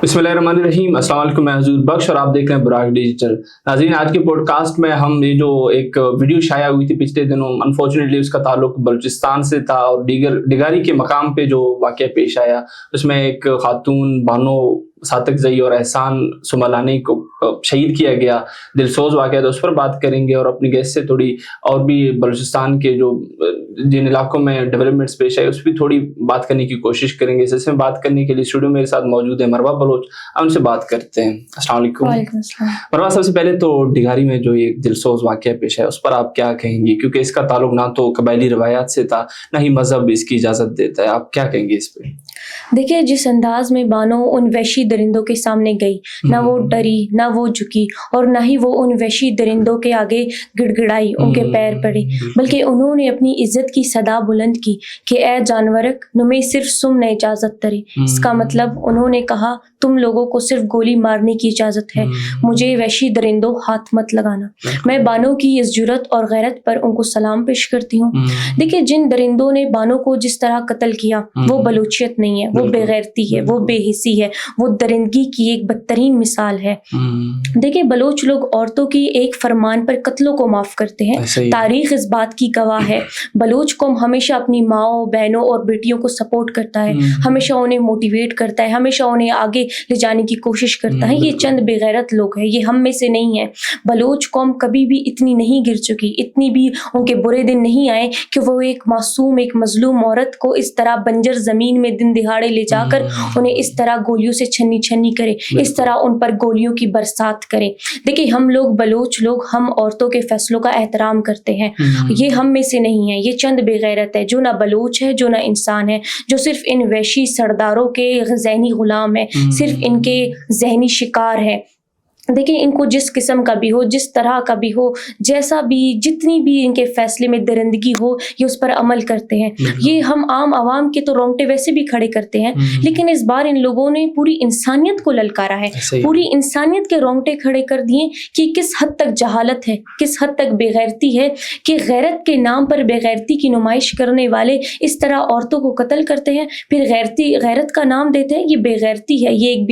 बिस्मिल्लाहिर्रहमानिर्रहीम। अस्सलाम वालेकुम, मैं हजूर बख्श और आप देख रहे हैं बुराक डिजिटल। नाज़रीन, आज के पॉडकास्ट में हम ये जो एक वीडियो शाया हुई थी पिछले दिनों, अनफॉर्चुनेटली उसका ताल्लुक बलूचिस्तान से था और डिगारी के मकाम पे जो वाक़या पेश आया उसमें एक खातून बानो सातक जई और एहसान सुमलानी को शहीद किया गया, दिलसोज वाक़या, तो उस पर बात करेंगे और अपनी गेस्ट से थोड़ी और भी बलूचिस्तान के जो जिन इलाकों में डेवलपमेंट्स पेश आए उस पर थोड़ी बात करने की कोशिश करेंगे। इस सिलसिले में बात करने के लिए स्टूडियो मेरे साथ मौजूद है मरवा बलोच, हम उनसे बात करते हैं। अस्सलाम वालेकुम मरवा, सबसे पहले तो डिगारी में जो ये दिलसोज वाक़या पेश है उस पर आप क्या कहेंगी, क्योंकि इसका ताल्लुक ना तो कबायली रवायात से था ना ही मजहब इसकी इजाज़त देता है, आप क्या कहेंगे इस पर? देखिए, जिस अंदाज में बानो उन वहशी दरिंदों के सामने गई, ना वो डरी, ना वो झुकी और ना ही वो उन वहशी दरिंदों के आगे गिड़गिड़ाई, उनके पैर पड़े, बल्कि उन्होंने अपनी इज्जत की सदा बुलंद की कि ए जानवरक, तुम्हें सिर्फ सुम ने इजाज़त तरी। इसका मतलब उन्होंने कहा, तुम लोगों को सिर्फ गोली मारने की इजाज़त है, मुझे वहशी दरिंदों हाथ मत लगाना। मैं बानो की इस जुर्रत और गैरत पर उनको सलाम पेश करती हूँ। देखिए, जिन दरिंदों ने बानो को जिस तरह कत्ल किया वो बलूचियत नहीं है, वो बेगैरती है, वो बेहिसी है, वो दरिंदगी की एक बदतरीन मिसाल है। देखिए, बलोच लोग औरतों की एक फरमान पर कत्लों को माफ करते हैं। तारीख इस बात की गवाह है। बलोच कौम हमेशा अपनी माओं, बहनों और बेटियों को सपोर्ट करता है, हमेशा उन्हें मोटिवेट करता है, हमेशा उन्हें आगे ले जाने की कोशिश करता है। ये चंद बेगैरत लोग हैं, ये हम में से नहीं है। बलोच कौम कभी भी इतनी नहीं गिर चुकी, इतनी भी उनके बुरे दिन नहीं आए कि वो एक मासूम, एक मजलूम औरत को इस तरह बंजर जमीन में दिन दिहाड़े ले जाकर उन्हें इस तरह गोलियों से छन्नी छन्नी करे, इस तरह उन पर गोलियों की बरसात करे। देखिए, हम लोग बलोच लोग, हम औरतों के फैसलों का एहतराम करते हैं। ये हम में से नहीं है, ये चंद बेगैरत है जो ना बलोच है, जो ना इंसान है, जो सिर्फ इन वहशी सरदारों के ज़हनी गुलाम है, सिर्फ इनके ज़हनी शिकार है। देखिए, इनको जिस किस्म का भी हो, जिस तरह का भी हो, जैसा भी, जितनी भी इनके फैसले में दरिंदगी हो, ये उस पर अमल करते हैं। ये हम आम आवाम के तो रोंगटे वैसे भी खड़े करते हैं, लेकिन इस बार इन लोगों ने पूरी इंसानियत को ललकारा है, पूरी इंसानियत के रोंगटे खड़े कर दिए कि किस हद तक जहालत है, किस हद तक बेगैरती है कि गैरत के नाम पर बेगैरती की नुमाइश करने वाले इस तरह औरतों को कत्ल करते हैं, फिर गैरत का नाम देते हैं। ये बेगैरती है, ये एक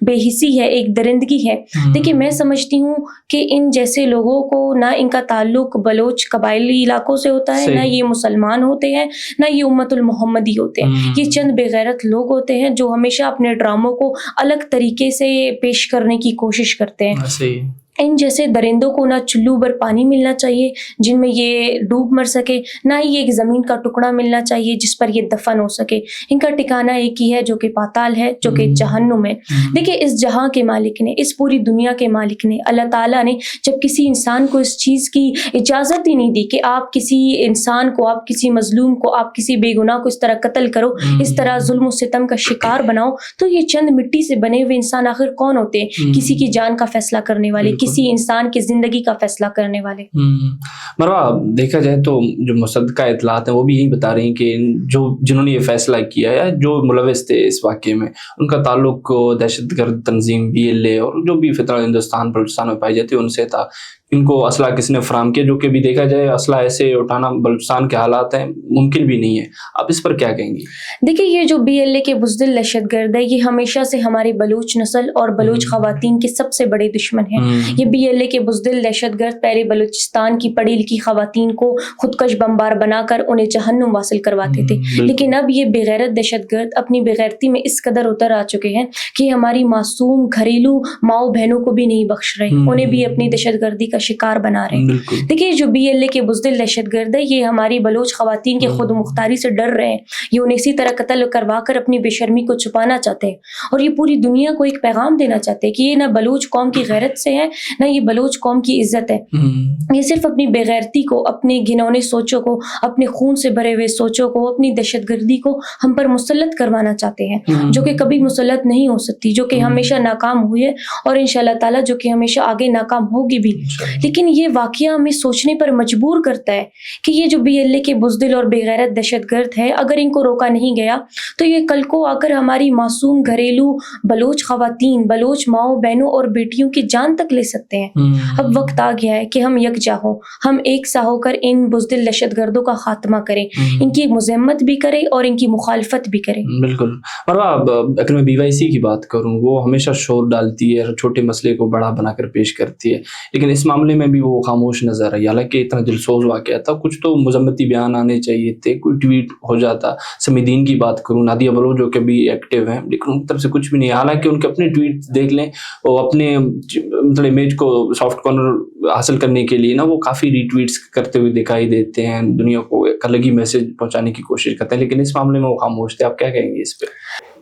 बेहिसी है, एक दरिंदगी है। देखिए, मैं समझती हूँ कि इन जैसे लोगों को ना इनका ताल्लुक बलोच कबायली इलाकों से होता है, ना ये मुसलमान होते हैं, ना ये उम्मतुल मोहम्मदी होते हैं। ये चंद बेगैरत लोग होते हैं जो हमेशा अपने ड्रामों को अलग तरीके से पेश करने की कोशिश करते हैं। इन जैसे दरिंदों को ना चुल्लू भर पानी मिलना चाहिए जिनमें ये डूब मर सके, ना ही एक ज़मीन का टुकड़ा मिलना चाहिए जिस पर ये दफन हो सके। इनका ठिकाना एक ही है जो कि पाताल है, जो कि जहन्नुम है। देखिए, इस जहां के मालिक ने, इस पूरी दुनिया के मालिक ने, अल्लाह ताला ने जब किसी इंसान को इस चीज़ की इजाज़त ही नहीं दी कि आप किसी इंसान को, आप किसी मजलूम को, आप किसी बेगुनाह को इस तरह कत्ल करो, इस तरह जुल्म और सितम का शिकार बनाओ, तो ये चंद मिट्टी से बने हुए इंसान आखिर कौन होते हैं? किसी की जान का फैसला करने वाले, किसी इंसान की जिंदगी का फैसला करने वाले। मरवा, देखा जाए तो जो मुसद्दका इतलात हैं वो भी यही बता रही हैं कि जिन्होंने ये फैसला किया या जो मुलविस थे इस वाक़े में, उनका ताल्लुक दहशतगर्द तंजीम BLA और जो भी फितरत हिंदुस्तान बलूचिस्तान में पाई जाती है उनसे था। इनको असला किसने फराम किया, जो कि भी देखा जाए असला ऐसे उठाना बलूचिस्तान के हालात हैं मुमकिन भी नहीं है। आप इस पर क्या कहेंगी? देखिए, ये जो BLA के बुज़दिल दहशतगर्द है, ये हमेशा से हमारी बलूच नस्ल और बलूच ख़वातीन के सबसे बड़े दुश्मन हैं। ये BLA के बुज़दिल दहशतगर्द पहले बलूचिस्तान की पढ़ी लिखी ख़वातीन को खुदकश बमबार बनाकर उन्हें जहन्नुम वासिल करवाते थे, लेकिन अब ये बेगैरत दहशतगर्द अपनी बेगैरती में इस कदर उतर आ चुके हैं कि हमारी मासूम घरेलू माओ बहनों को भी नहीं बख्श रहे, उन्हें भी अपनी दहशतगर्दी का शिकार बना रहे हैं। देखिए, जो BLA के बुज़दिल दहशतगर्द है, ये हमारी बलोच ख़वातीन के खुद मुख्तारी से डर रहे हैं। ये उन्हें इसी तरह कत्ल करवा कर अपनी बेशर्मी को छुपाना चाहते हैं और ये पूरी दुनिया को एक पैगाम देना चाहते हैं कि ये ना बलोच कौम की गैरत से है, ना ये बलोच कौम की इज्जत है। ये सिर्फ अपनी बेगैरती को, अपने घिनौने सोचों को, अपने खून से भरे हुए सोचों को, अपनी दहशतगर्दी को हम पर मुसल्लत करवाना चाहते हैं, जो कि कभी मुसल्लत नहीं हो सकती, जो कि हमेशा नाकाम हुई है और इंशाअल्लाह ताला जो कि हमेशा आगे नाकाम होगी भी। لیکن یہ واقعہ ہمیں سوچنے پر مجبور کرتا ہے کہ یہ جو BLA کے بزدل اور بے غیرت دہشت گرد ہے، اگر ان کو روکا نہیں گیا تو یہ کل کو آ کر ہماری معصوم گھریلو بلوچ خواتین، بلوچ ماؤں بہنوں اور بیٹیوں کی جان تک لے سکتے ہیں۔ اب وقت آ گیا ہے کہ ہم یکجا ہوں، ہم ایک سا ہو کر ان بزدل دہشت گردوں کا خاتمہ کریں، ان کی مذمت بھی کریں اور ان کی مخالفت بھی کریں۔ بالکل مروہ، اگر میں BYC کی بات کروں، وہ ہمیشہ شور ڈالتی ہے، چھوٹے مسئلے کو بڑا بنا کر پیش کرتی ہے، لیکن اس معاملے میں بھی وہ خاموش نظر آئی۔ حالانکہ اتنا دلسوز واقعہ تھا، کچھ تو مذمتی بیان آنے چاہیے تھے، کوئی ٹویٹ ہو جاتا۔ سمیدین کی بات کروں، نادیہ بلوچ جو کہ بھی ایکٹیو ہیں، لیکن ان کی طرف سے کچھ بھی نہیں ہے۔ حالانکہ ان کے اپنے ٹویٹ دیکھ لیں، وہ اپنے مطلب امیج کو سافٹ کارنر حاصل کرنے کے لیے نا وہ کافی ری ٹویٹس کرتے ہوئے دکھائی دیتے ہیں، دنیا کو ایک الگ ہی میسج پہنچانے کی کوشش کرتے ہیں، لیکن اس معاملے میں وہ خاموش تھے۔ آپ کیا کہیں گے اس پہ؟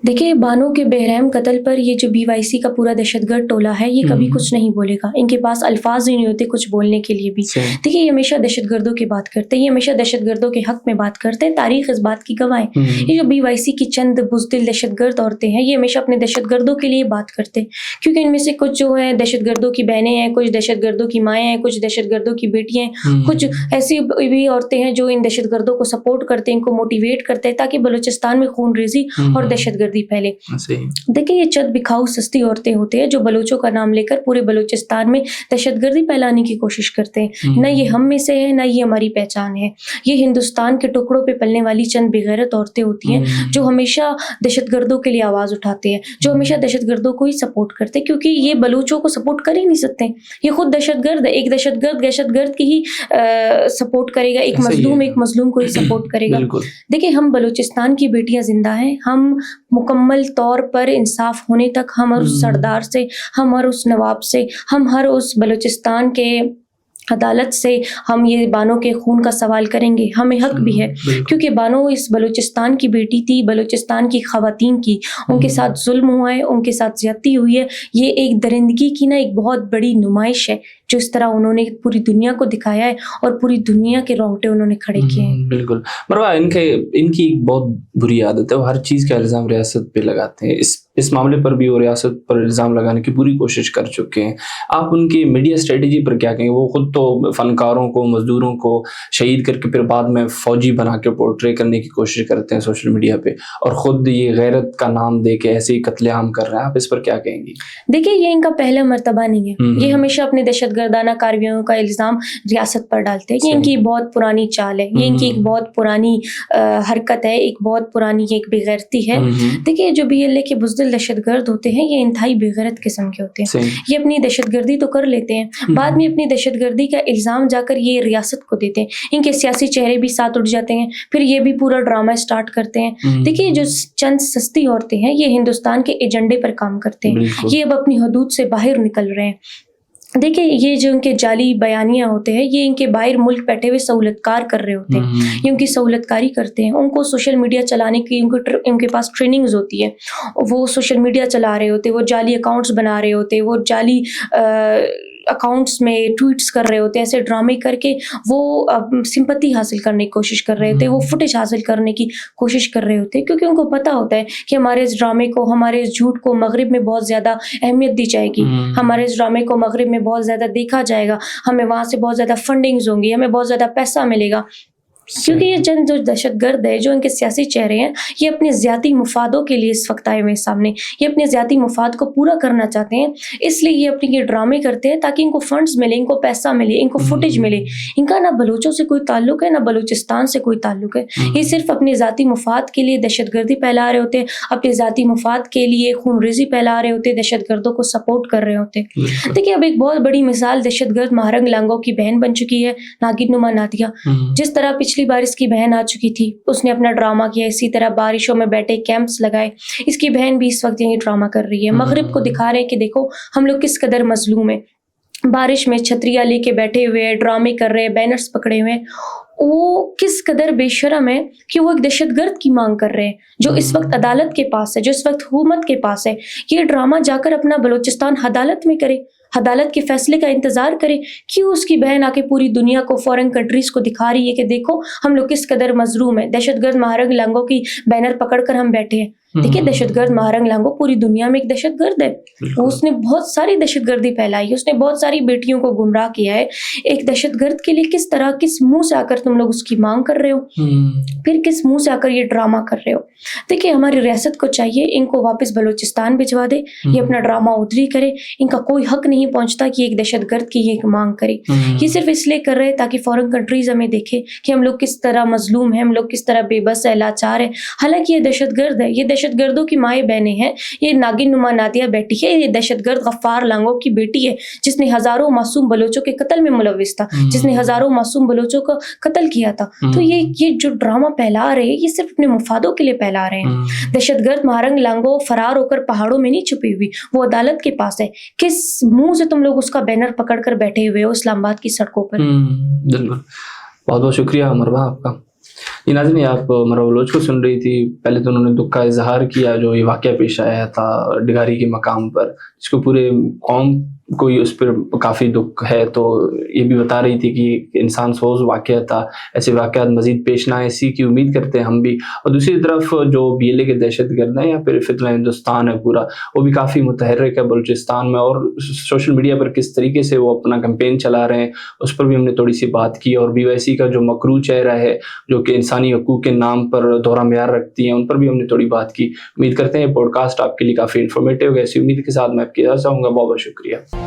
دیکھیں، بانو کے بے رحم قتل پر یہ جو BYC کا پورا دہشت گرد ٹولہ ہے، یہ کبھی کچھ نہیں بولے گا۔ ان کے پاس الفاظ ہی نہیں ہوتے کچھ بولنے کے لیے بھی۔ دیکھیں، یہ ہمیشہ دہشت گردوں کی بات کرتے ہیں، یہ ہمیشہ دہشت گردوں کے حق میں بات کرتے ہیں، تاریخ اس بات کی گواہ ہے۔ یہ جو BYC کی چند بزدل دہشت گرد عورتیں ہیں، یہ ہمیشہ اپنے دہشت گردوں کے لیے بات کرتے ہیں، کیونکہ ان میں سے کچھ جو ہیں دہشت گردوں کی بہنیں ہیں، کچھ دہشت گردوں کی مائیں ہیں، کچھ دہشت گردوں کی بیٹیاں ہیں، کچھ ایسی بھی عورتیں ہیں جو ان دہشت گردوں کو سپورٹ کرتے ہیں، ان کو موٹیویٹ کرتے ہیں تاکہ بلوچستان میں خون ریزی اور دہشت گردی پھیلے۔ دیکھیں، یہ چند بکھاؤ سستی عورتیں ہوتے ہیں جو بلوچوں کا نام لے کر پورے بلوچستان میں دہشت گردی پھیلانے کی کوشش کرتے ہیں۔ نہ یہ ہم میں سے ہے، نہ یہ ہماری پہچان ہے۔ یہ ہندوستان کے ٹکڑوں پہ پلنے والی چند بے غیرت عورتیں ہوتی ہیں جو ہمیشہ دہشت گردوں کے لیے آواز اٹھاتے ہیں، جو ہمیشہ دہشت گردوں کو ہی سپورٹ کرتے ہیں، کیونکہ یہ بلوچوں کو سپورٹ کر ہی نہیں سکتے۔ یہ خود دہشت گرد ہے، ایک دہشت گرد کی ہی سپورٹ کرے گا، ایک مظلوم کو ہی سپورٹ کرے گا۔ دیکھیں، ہم بلوچستان کی بیٹیاں زندہ ہیں، ہم مکمل طور پر انصاف ہونے تک ہم ہر اس سردار سے، ہم ہر اس نواب سے، ہم ہر اس بلوچستان کے عدالت سے ہم یہ بانو کے خون کا سوال کریں گے۔ ہمیں حق بھی ہے، کیونکہ بانو اس بلوچستان کی بیٹی تھی، بلوچستان کی خواتین کی، ان کے ساتھ ظلم ہوا ہے، ان کے ساتھ زیادتی ہوئی ہے۔ یہ ایک درندگی کی نا ایک بہت بڑی نمائش ہے جو اس طرح انہوں نے پوری دنیا کو دکھایا ہے اور پوری دنیا کے رونگٹے انہوں نے کھڑے کیے ہیں۔ بالکل مروہ، ان کی ایک بہت بری عادت ہے، وہ ہر چیز کا الزام ریاست پہ لگاتے ہیں۔ اس معاملے پر بھی وہ ریاست پر الزام لگانے کی پوری کوشش کر چکے ہیں۔ آپ ان کی میڈیا اسٹریٹجی پر کیا کہیں؟ وہ خود تو فنکاروں کو، مزدوروں کو شہید کر کے پھر بعد میں فوجی بنا کے پورٹرے کرنے کی کوشش کرتے ہیں سوشل میڈیا پہ، اور خود یہ غیرت کا نام دے کے ایسے ہی قتل عام کر رہے ہیں۔ آپ اس پر کیا کہیں گی؟ دیکھیں، یہ ان کا پہلا مرتبہ نہیں ہے، یہ ہمیشہ اپنے دہشت گردانہ کاروائیوں کا الزام ریاست پر ڈالتے ہیں۔ یہ ان کی بہت پرانی چال ہے، یہ ان کی ایک بہت پرانی حرکت ہے، ایک بہت پرانی ایک بے غیرتی ہے۔ دیکھیں، جو BLA کے بزدل دہشت گرد ہوتے ہیں، یہ انتہائی بے غیرت قسم کے ہوتے ہیں۔ یہ اپنی دہشت گردی تو کر لیتے ہیں، بعد میں اپنی دہشت گردی کا الزام جا کر یہ ریاست کو دیتے ہیں۔ ان کے سیاسی چہرے بھی ساتھ اٹھ جاتے ہیں، پھر یہ بھی پورا ڈرامہ سٹارٹ کرتے ہیں۔ دیکھیے، جو چند سستی عورتیں ہیں، یہ ہندوستان کے ایجنڈے پر کام کرتے ہیں، یہ اب اپنی حدود سے باہر نکل رہے ہیں۔ دیکھیں، یہ جو ان کے جعلی بیانیاں ہوتے ہیں، یہ ان کے باہر ملک بیٹھے ہوئے سہولت کار کر رہے ہوتے ہیں، یہ ان کی سہولت کاری کرتے ہیں۔ ان کو سوشل میڈیا چلانے کی ان کے پاس ٹریننگز ہوتی ہے، وہ سوشل میڈیا چلا رہے ہوتے ہیں، وہ جعلی اکاؤنٹس بنا رہے ہوتے ہیں، وہ جعلی اکاؤنٹس میں ٹویٹس کر رہے ہوتے ہیں، ایسے ڈرامے کر کے وہ سمپتی حاصل کرنے کی کوشش کر رہے ہوتے ہیں، وہ فوٹیج حاصل کرنے کی کوشش کر رہے ہوتے ہیں، کیونکہ ان کو پتہ ہوتا ہے کہ ہمارے اس ڈرامے کو، ہمارے اس جھوٹ کو مغرب میں بہت زیادہ اہمیت دی جائے گی، ہمارے اس ڈرامے کو مغرب میں بہت زیادہ دیکھا جائے گا، ہمیں وہاں سے بہت زیادہ فنڈنگز ہوں گی، ہمیں بہت زیادہ پیسہ ملے گا۔ کیونکہ یہ جو دہشت گرد ہے، جو ان کے سیاسی چہرے ہیں، یہ اپنے ذاتی مفادوں کے لیے اس وقت آئے ہوئے سامنے، یہ اپنے ذاتی مفاد کو پورا کرنا چاہتے ہیں، اس لیے یہ اپنے یہ ڈرامے کرتے ہیں تاکہ ان کو فنڈز ملے، ان کو پیسہ ملے، ان کو فوٹیج ملے۔ ان کا نہ بلوچوں سے کوئی تعلق ہے، نہ بلوچستان سے کوئی تعلق ہے، یہ صرف اپنے ذاتی مفاد کے لیے دہشت گردی پھیلا رہے ہوتے ہیں، اپنے ذاتی مفاد کے لیے خون ریزی پھیلا رہے ہوتے ہیں، دہشت گردوں کو سپورٹ کر رہے ہوتے ہیں۔ دیکھیے، اب ایک بہت بڑی مثال دہشت گرد مہرنگ لانگو کی بہن بن چکی ہے، ناگن نما نادیہ۔ جس طرح پچھلی بار اس کی بہن آ چکی تھی، اس نے اپنا ڈرامہ کیا، اسی طرح بارشوں میں بیٹھے کیمپس لگائے، اس کی بہن بھی اس وقت یہی ڈرامہ کر رہی ہے، مغرب کو دکھا رہے ہیں کہ دیکھو ہم لوگ کس قدر مظلوم ہیں، بارش میں چھتریاں لے کے بیٹھے ہوئے ہیں، ڈرامے کر رہے ہیں، بینرز پکڑے ہوئے ہیں۔ وہ کس قدر بے شرم ہے کہ وہ ایک دہشت گرد کی مانگ کر رہے ہیں جو اس وقت عدالت کے پاس ہے، جو اس وقت حکومت کے پاس ہے۔ یہ ڈرامہ جا کر اپنا بلوچستان عدالت میں کرے، عدالت کے فیصلے کا انتظار کرے، کیوں اس کی بہن آ کے پوری دنیا کو، فورن کنٹریز کو دکھا رہی ہے کہ دیکھو ہم لوگ کس قدر مظلوم ہیں، دہشت گرد مہرنگ لانگو کی بینر پکڑ کر ہم بیٹھے ہیں۔ देखिए दहशत गर्द महारंग लांगो पूरी दुनिया में एक दहशत गर्द है, उसने बहुत सारी दहशत गर्दी फैलाई है, उसने बहुत सारी बेटियों को गुमराह किया है। एक दहशत गर्द के लिए किस तरह किस मुंह से आकर तुम लोग उसकी मांग कर रहे हो, फिर किस मुंह से आकर ये ड्रामा कर रहे हो। देखिए हमारी रियासत को चाहिए इनको वापस बलूचिस्तान भिजवा दे, ये अपना ड्रामा उधरी करे, इनका कोई हक नहीं पहुंचता कि एक दहशत गर्द की ये मांग करे। ये सिर्फ इसलिए कर रहे हैं ताकि फॉरेन कंट्रीज हमें देखे कि हम लोग किस तरह मजलूम हैं, हम लोग किस तरह बेबस है, लाचार है। हालांकि ये दहशत गर्द है, ये दहशत गर्दों की माएँ बहनें हैं, ये नागिन नुमा नादिया बेटी है, ये दहशत गर्द गफ्फार लांगो की बेटी है जिसने हजारों मासूम बलोचों के कत्ल में मुलविस था, जिसने हजारों मासूम बलोचों का कत्ल किया था। तो ये जो ड्रामा फैला रहे हैं ये सिर्फ अपने मुफादों के लिए फैला रहे हैं। दहशत गर्द महारंग लांगो फरार होकर पहाड़ों में नहीं छुपी हुई, वो अदालत के पास है। किस मुंह से तुम लोग उसका बैनर पकड़ कर बैठे हुए हो इस्लामाबाद की सड़कों पर? बिल्कुल, बहुत बहुत शुक्रिया मरवा आपका। ये नाज़रीन आप मरवा बलोच को सुन रही थी। पहले तो उन्होंने दुख का इजहार किया जो ये वाक़या पेश आया था डिगारी के मकाम पर, जिसको पूरे कौम को उस पर काफ़ी दुख है। तो ये भी बता रही थी कि इंसान सोज वाक़या था, ऐसे वाक़यात मज़ीद पेश ना आए इसी की उम्मीद करते हैं हम भी। और दूसरी तरफ जो BLA के दहशत गर्द हैं या फिर फितना हिंदुस्तान है पूरा, वो भी काफ़ी मुतहर्रिक है बलूचिस्तान में, और सोशल मीडिया पर किस तरीके से वो अपना कैंपेन चला रहे हैं उस पर भी हमने थोड़ी सी बात की। और BYC का जो मकरू चेहरा है जो कि इंसानी हकूक़ के नाम पर दोहरा म्यार रखती हैं, उन पर भी हमने थोड़ी बात की। उम्मीद करते हैं ये पॉडकास्ट आपके लिए काफ़ी इन्फॉर्मेटिव है। ऐसी उम्मीद के साथ मैं आपकी इजाज़त चाहूँगा। बहुत बहुत शुक्रिया।